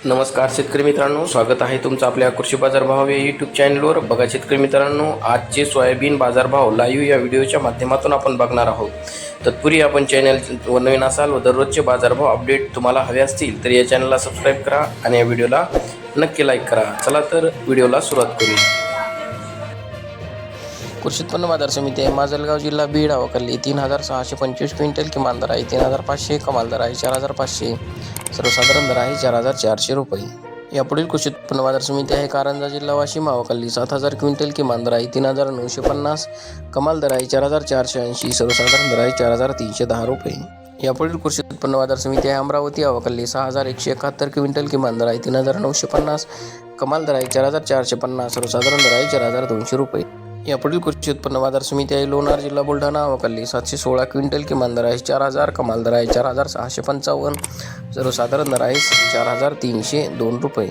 नमस्कार शेतकरी मित्रांनो, स्वागत आहे तुमचं आपल्या कृषी बाजार भाव या यूट्यूब चॅनलवर. बघा शेतकरी मित्रांनो, आजचे सोयाबीन बाजारभाव लाईव्ह या व्हिडिओच्या माध्यमातून आपण बघणार आहोत. तत्पूर्वी आपण चॅनल नवीन असाल व दररोजचे बाजारभाव अपडेट तुम्हाला हवे असतील तर या चॅनलला सबस्क्राईब करा आणि या व्हिडिओला नक्की लाईक करा. चला तर व्हिडिओला सुरुवात करूया. कृषी उत्पन्न बाजार समिती आहे माजलगाव, जिल्हा बीड, अवकली 3625 क्विंटल, किमान दर आहे 3500, कमाल दर आहे 4500, सर्वसाधारण दर आहे 4400 रुपये. यापुढील कृषी उत्पन्न बाजार समिती आहे कारंजा, जिल्हा वाशिम, अवकली 7000 क्विंटल, किमान दर आहे 3950, कमाल दर आहे 4480, सर्वसाधारण दर आहे 4310 रुपये. यापुढील कृषी उत्पन्न बाजार समिती आहे अमरावती, अवकली 6171 क्विंटल, किमान दर आहे 3950, कमाल दर आहे 4450, सर्वसाधारण दर आहे 4200 रुपये. यापुढील कृषी उत्पन्न बाजार समिती आहे लोणार, जिल्हा बुलढाणा, अवकली 716 क्विंटल, किमान दर आहे 4000, कमाल दर आहे 4655, सर्वसाधारण दर आहे 4302 रुपये.